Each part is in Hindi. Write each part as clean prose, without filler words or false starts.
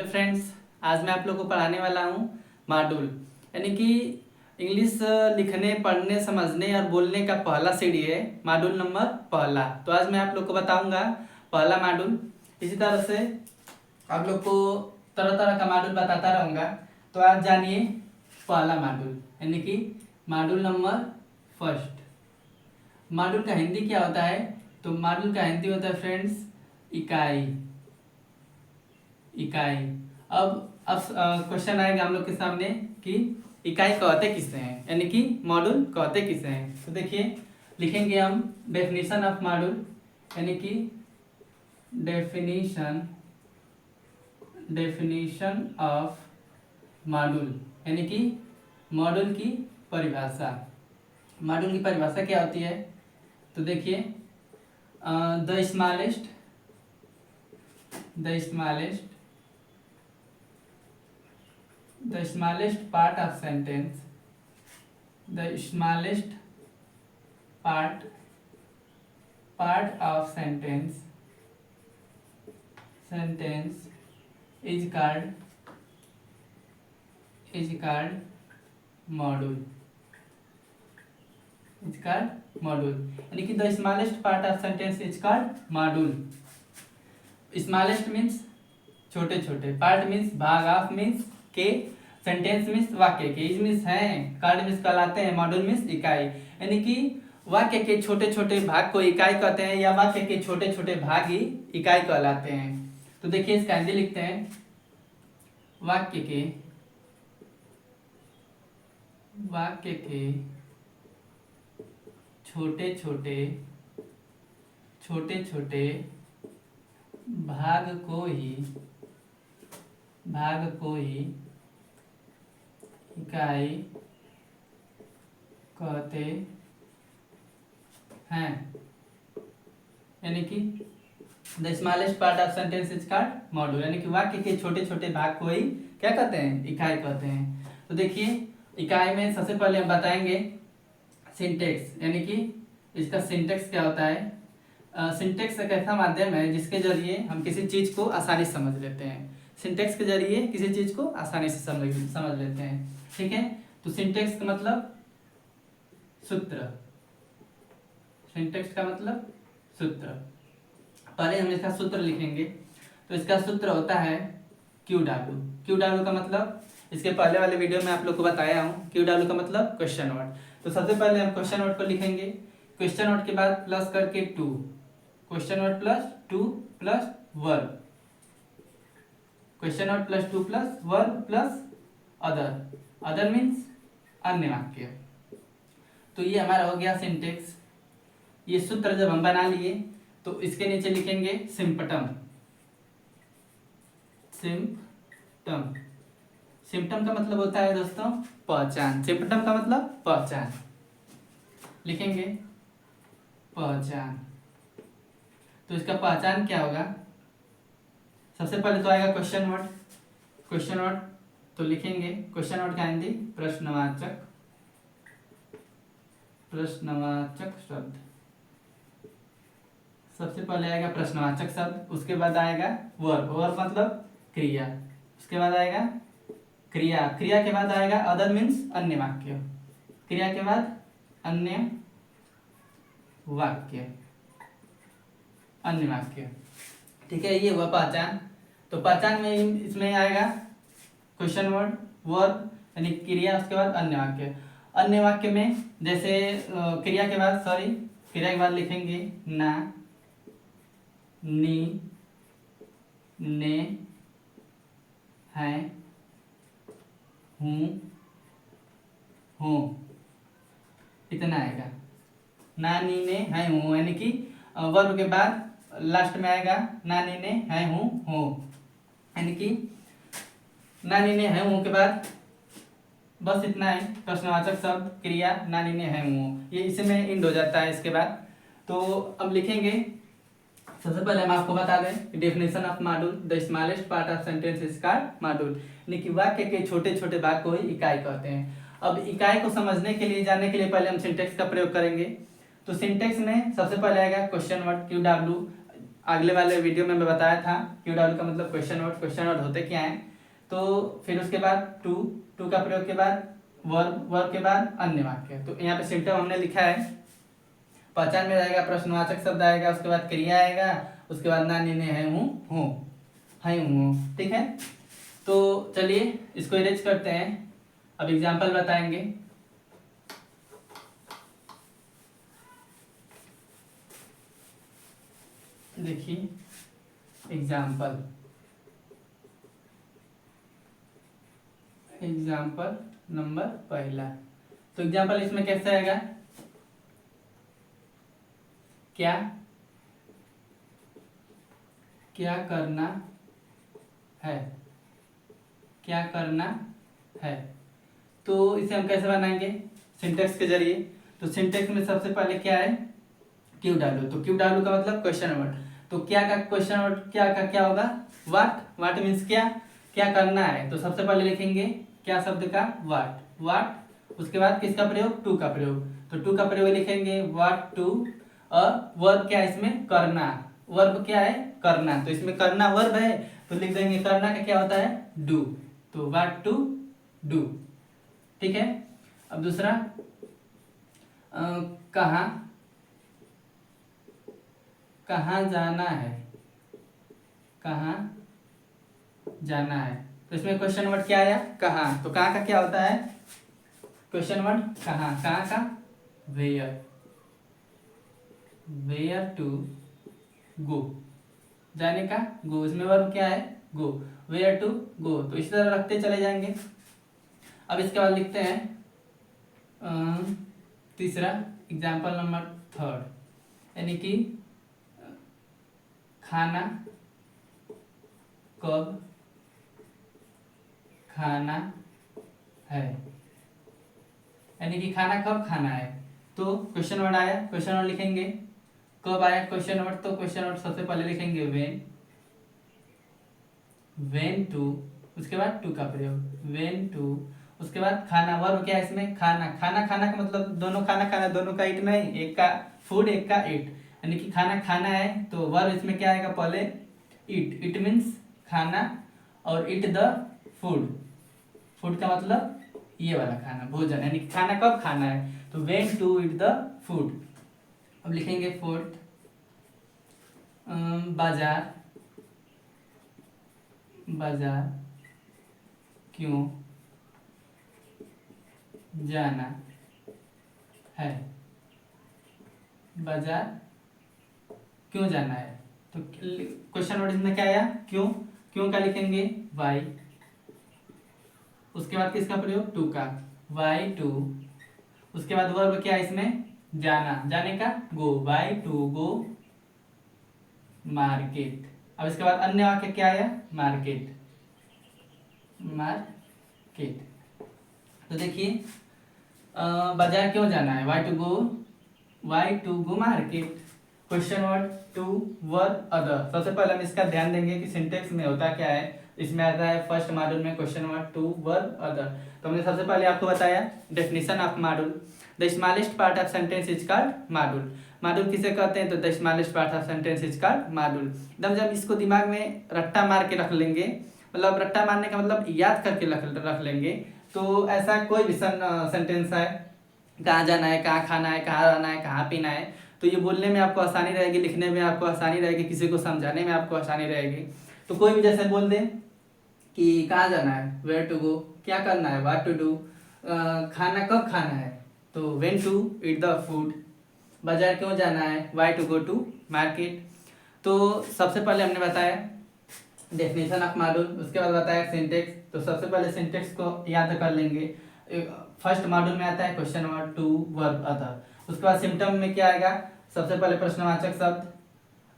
हेलो फ्रेंड्स, आज मैं आप लोग को पढ़ाने वाला हूँ मॉड्यूल, यानी कि इंग्लिश लिखने, पढ़ने, समझने और बोलने का पहला सीढ़ी है मॉड्यूल नंबर पहला। तो आज मैं आप लोग को बताऊंगा पहला मॉड्यूल। इसी तरह से आप लोग को तरह तरह का मॉड्यूल बताता रहूँगा। तो आज जानिए पहला मॉड्यूल, यानी कि मॉड्यूल नंबर फर्स्ट। मॉड्यूल का हिंदी क्या होता है? तो मॉड्यूल का हिंदी होता है फ्रेंड्स इकाई। इकाई। अब क्वेश्चन आएगा हम लोग के सामने कि इकाई कहते किसे हैं, यानी कि मॉड्यूल कहते किसे हैं। तो देखिए, लिखेंगे हम डेफिनेशन ऑफ मॉड्यूल, यानी कि डेफिनेशन ऑफ मॉड्यूल, यानी कि मॉड्यूल की परिभाषा। मॉड्यूल की परिभाषा क्या होती है? तो देखिए, the smallest part of sentence, the smallest part of sentence is called module. यानी कि the smallest part of sentence is called module. Smallest means छोटे छोटे, पार्ट मीन्स भाग, ऑफ मीन्स के, सेंटेंस मीन्स वाक्य के, इज मीन्स हैं, कार्ड मीन्स कहलाते हैं, मॉड्यूल मीन्स इकाई। यानी कि वाक्य के छोटे छोटे भाग को इकाई कहते हैं, या वाक्य के छोटे छोटे भाग ही इकाई कहलाते हैं। तो देखिए, इसका हिंदी लिखते हैं, वाक्य के छोटे छोटे भाग को ही इकाई कहते हैं। यानी कि the smallest part of sentence is called module, यानी कि वाक्य के छोटे छोटे भाग को ही क्या कहते हैं? इकाई कहते हैं। तो देखिए, इकाई में सबसे पहले हम बताएंगे सिंटेक्स, यानी कि इसका सिंटेक्स क्या होता है। सिंटेक्स एक ऐसा माध्यम है जिसके जरिए हम किसी चीज को आसानी से समझ लेते हैं। सिंटेक्स के जरिए किसी चीज को आसानी से समझ लेते हैं, ठीक है। तो सिंटेक्स का मतलब सूत्र। सिंटेक्स का मतलब सूत्र। पहले हम इसका सूत्र लिखेंगे। तो इसका सूत्र होता है QW। QW का मतलब इसके पहले वाले वीडियो में आप लोग को बताया हूँ। QW का मतलब क्वेश्चन वर्ड। तो सबसे पहले हम क्वेश्चन वर्ड को लिखेंगे। क्वेश्चन वर्ड के बाद प्लस करके 2, question word plus 2 plus verb, question word plus 2 plus verb plus other means अन्य वाक्य। तो ये हमारा हो गया सिंटेक्स। ये सूत्र जब हम बना लिए तो इसके नीचे लिखेंगे सिम्पटम। सिम्पटम का मतलब होता है दोस्तों पहचान। सिम्पटम का मतलब पहचान। लिखेंगे पहचान। तो इसका पहचान क्या होगा? सबसे पहले तो आएगा क्वेश्चन वर्ड। तो लिखेंगे क्वेश्चन वर्ड का हिंदी प्रश्नवाचक शब्द। सबसे पहले आएगा प्रश्नवाचक शब्द, उसके बाद आएगा वर्ब मतलब क्रिया, उसके बाद आएगा क्रिया के बाद आएगा अदर मीन्स अन्य वाक्य, क्रिया के बाद अन्य वाक्य, ठीक है। ये हुआ पहचान। तो पहचान में इसमें आएगा क्वेश्चन वर्ड, वर्ब यानी क्रिया, उसके बाद अन्य वाक्य। अन्य वाक्य में जैसे क्रिया के बाद लिखेंगे ना, नी, ने, है, हूँ, इतना आएगा। ना, नी, ने, है, हूँ, यानी कि वर्ब के बाद लास्ट में आएगा ना, नी, ने, है, हूँ, यानी कि ना, नी, ने, है, हूँ के बाद बस इतना है। प्रश्नवाचक शब्द, क्रिया, ना, नी, ने, है, हूँ, ये इसमें इंड हो जाता है। इसके बाद तो अब लिखेंगे, सबसे पहले हम आपको बता दें definition of module, the smallest part of sentence is called module, यानी कि वाक्य के छोटे छोटे भाग को ही इकाई कहते हैं। अब इकाई को समझने के लिए, जानने के लिए पहले हम सिंटेक्स का प्रयोग करेंगे। तो सिंटेक्स में सबसे पहले आएगा क्वेश्चन वर्ड QW, अगले वाले वीडियो में मैं बताया था क्यू डब्ल्यू का मतलब क्वेश्चन वर्ड होते क्या हैं। तो फिर उसके बाद टू का प्रयोग के बाद वर्ब के बाद अन्य वाक्य। तो यहाँ पे सिम्टम हमने लिखा है, पहचान में रहेगा, प्रश्नवाचक शब्द आएगा, उसके बाद क्रिया आएगा, उसके बाद नानी ने है हूँ, ठीक है। तो चलिए इसको इरेज करते हैं, अब एग्जाम्पल बताएंगे। देखिए एग्जाम्पल नंबर पहला। तो एग्जाम्पल इसमें कैसे आएगा, क्या करना है। तो इसे हम कैसे बनाएंगे, सिंटेक्स के जरिए। तो सिंटेक्स में सबसे पहले क्या है, क्यू डब्ल्यू। तो क्यू डब्ल्यू का मतलब क्वेश्चन वर्ड। तो क्या का क्वेश्चन वर्ड क्या होगा, वाट मीन्स क्या करना है। तो सबसे पहले लिखेंगे क्या शब्द का, वाट। उसके बाद किसका प्रयोग, टू का प्रयोग। तो टू का प्रयोग लिखेंगे वाट टू, और वर्ब क्या है इसमें, करना। वर्ब क्या है, करना। तो इसमें करना वर्ब है, तो लिख देंगे करना का क्या होता है, डू। तो वाट टू डू, ठीक है। अब दूसरा कहाँ जाना है। तो इसमें क्वेश्चन वर्ड क्या आया, कहाँ। तो कहाँ का क्या होता है, क्वेश्चन वर्ड कहाँ का वेयर टू गो, जाने का गो। इसमें वर्ब क्या है, गो, वेयर टू गो। तो इस तरह रखते चले जाएंगे। अब इसके बाद लिखते हैं तीसरा, एग्जाम्पल नंबर थर्ड, यानी कि खाना कब खाना है, यानी कि खाना कब खाना है। तो क्वेश्चन वर्ड आया, क्वेश्चन वर्ड लिखेंगे, कब आया क्वेश्चन वर्ड। तो क्वेश्चन वर्ड सबसे पहले लिखेंगे वेन टू, उसके बाद टू का प्रयोग, वेन टू। उसके बाद खाना, वर्ब क्या है इसमें, खाना का मतलब दोनों खाना दोनों का ईट नहीं, एक का फूड एक का ईट, यानी कि खाना है। तो वर्ब इसमें क्या आएगा, पहले इट मीन्स खाना, और इट द फूड का मतलब ये वाला खाना, भोजन, यानी कि खाना कब खाना है। तो when to eat the food. अब लिखेंगे फोर्थ, बाजार क्यों जाना है, बाजार क्यों जाना है। तो क्वेश्चन वर्ड इसमें क्या आया, क्यों का लिखेंगे वाई। उसके बाद किसका प्रयोग, टू का, वाई टू। उसके बाद वर्ब क्या है इसमें, जाने का, गो, वाई टू गो मार्केट। अब इसके बाद अन्य वाक्य क्या आया, मार्केट। तो देखिए बाजार क्यों जाना है, why to go market. Question word to, verb other. सबसे पहले हम इसका ध्यान देंगे कि सिंटेक्स में होता क्या है। इसमें आता है फर्स्ट मॉड्यूल में question word to, verb other. तो हमने सबसे पहले आपको बताया definition of module, the smallest part of sentence is called module किसे कहते हैं, तो the smallest part of sentence is called module. एकदम जब इसको दिमाग में रट्टा मार के रख लेंगे, मतलब रट्टा मारने का मतलब याद करके रख लेंगे, तो ऐसा कोई भी सेंटेंस है, कहाँ जाना है, कहाँ खाना है, कहाँ रहना है, कहाँ पीना है, तो ये बोलने में आपको आसानी रहेगी, लिखने में आपको आसानी रहेगी, किसी को समझाने में आपको आसानी रहेगी। तो कोई भी जैसे बोल दे कि कहाँ जाना है, वेयर टू गो, क्या करना है, व्हाट टू डू, खाना कब खाना है, तो when to eat the food, बाजार क्यों जाना है, why to go to market. तो सबसे पहले हमने बताया डेफिनेशन ऑफ मॉड्यूल, उसके बाद बताया सिंटेक्स। तो सबसे पहले सिंटेक्स को याद कर लेंगे। फर्स्ट मॉड्यूल में आता है question word to, verb other. उसके बाद सिम्टम में क्या आएगा, सबसे पहले प्रश्नवाचक शब्द,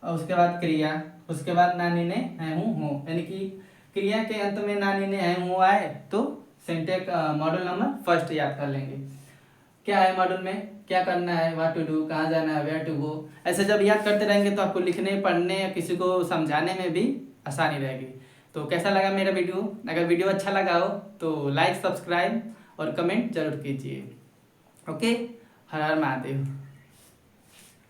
और उसके बाद क्रिया, उसके बाद नानी ने है हूँ, यानी कि क्रिया के अंत में नानी ने है हूँ आए तो सिंटेक्स मॉड्यूल नंबर फर्स्ट याद कर लेंगे। क्या है मॉड्यूल में, क्या करना है, व्हाट टू डू, कहाँ जाना है, वेयर टू गो। ऐसे जब याद करते रहेंगे तो आपको लिखने, पढ़ने या किसी को समझाने में भी आसानी रहेगी। तो कैसा लगा मेरा वीडियो, अगर वीडियो अच्छा लगा हो तो लाइक, सब्सक्राइब और कमेंट जरूर कीजिए। ओके, हर हर महादेव।